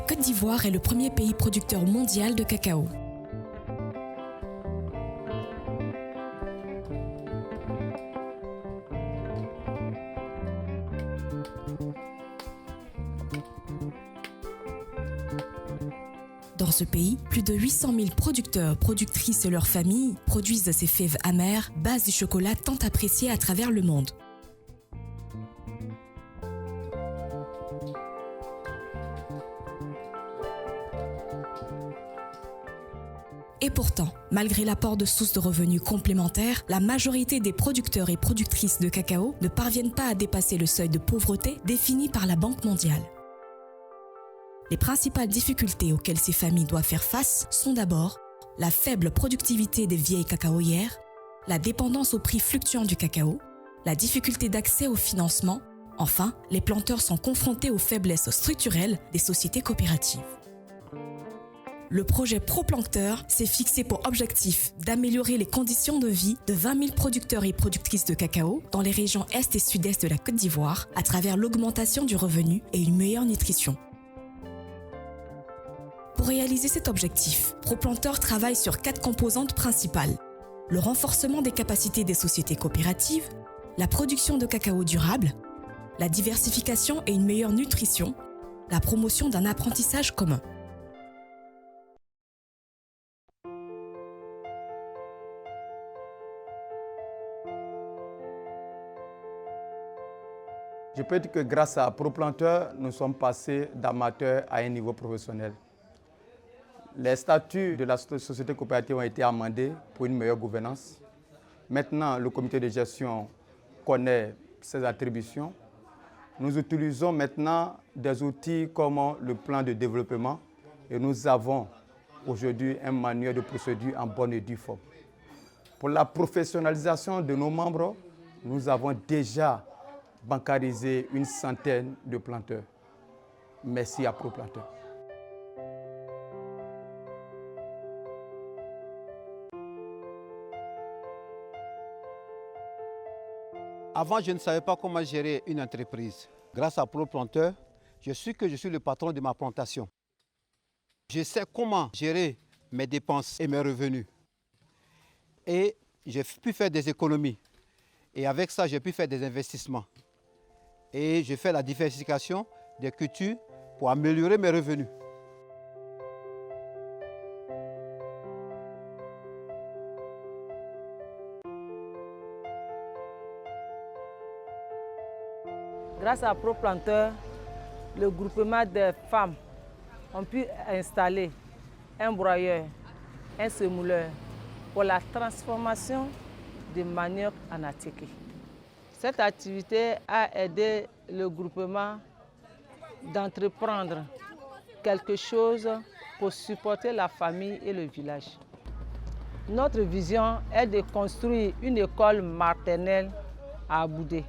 la Côte d'Ivoire est le premier pays producteur mondial de cacao. Dans ce pays, plus de 800 000 producteurs, productrices et leurs familles produisent ces fèves amères, base du chocolat tant apprécié à travers le monde. Et pourtant, malgré l'apport de sources de revenus complémentaires, la majorité des producteurs et productrices de cacao ne parviennent pas à dépasser le seuil de pauvreté défini par la Banque mondiale. Les principales difficultés auxquelles ces familles doivent faire face sont d'abord la faible productivité des vieilles cacaoyères, la dépendance au prix fluctuant du cacao, la difficulté d'accès au financement, enfin, les planteurs sont confrontés aux faiblesses structurelles des sociétés coopératives. Le projet ProPlanteur s'est fixé pour objectif d'améliorer les conditions de vie de 20 000 producteurs et productrices de cacao dans les régions Est et Sud-Est de la Côte d'Ivoire à travers l'augmentation du revenu et une meilleure nutrition. Pour réaliser cet objectif, ProPlanteur travaille sur 4 composantes principales. Le renforcement des capacités des sociétés coopératives, la production de cacao durable, la diversification et une meilleure nutrition, la promotion d'un apprentissage commun. Je peux dire que grâce à ProPlanteur, nous sommes passés d'amateurs à un niveau professionnel. Les statuts de la société coopérative ont été amendés pour une meilleure gouvernance. Maintenant, le comité de gestion connaît ses attributions. Nous utilisons maintenant des outils comme le plan de développement et nous avons aujourd'hui un manuel de procédure en bonne et due forme. Pour la professionnalisation de nos membres, nous avons déjà bancarisé une centaine de planteurs. Merci à ProPlanteur. Avant, je ne savais pas comment gérer une entreprise. Grâce à ProPlanteur, je suis le patron de ma plantation. Je sais comment gérer mes dépenses et mes revenus. Et j'ai pu faire des économies. Et avec ça, j'ai pu faire des investissements. Et je fais la diversification des cultures pour améliorer mes revenus. Grâce à ProPlanteur, le groupement des femmes ont pu installer un broyeur, un semouleur pour la transformation de manioc en attiqué. Cette activité a aidé le groupement d'entreprendre quelque chose pour supporter la famille et le village. Notre vision est de construire une école maternelle à Aboudé.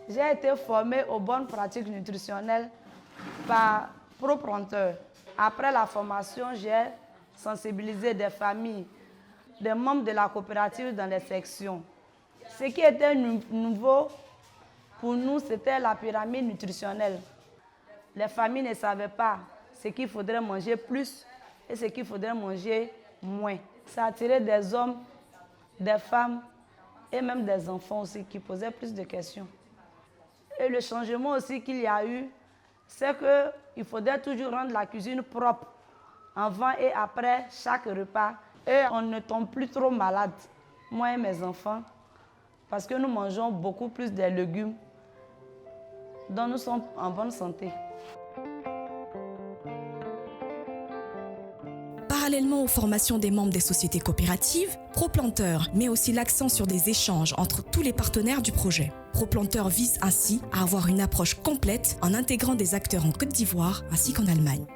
J'ai été formée aux bonnes pratiques nutritionnelles par ProPlanteur. Après la formation, j'ai sensibilisé des familles, des membres de la coopérative dans les sections. Ce qui était nouveau pour nous, c'était la pyramide nutritionnelle. Les familles ne savaient pas ce qu'il faudrait manger plus et ce qu'il faudrait manger moins. Ça attirait des hommes, des femmes et même des enfants aussi qui posaient plus de questions. Et le changement aussi qu'il y a eu, c'est qu'il faudrait toujours rendre la cuisine propre avant et après chaque repas. Et on ne tombe plus trop malade, moi et mes enfants, parce que nous mangeons beaucoup plus de légumes, dont nous sommes en bonne santé. Parallèlement aux formations des membres des sociétés coopératives, ProPlanteur met aussi l'accent sur des échanges entre tous les partenaires du projet. ProPlanteur vise ainsi à avoir une approche complète en intégrant des acteurs en Côte d'Ivoire ainsi qu'en Allemagne.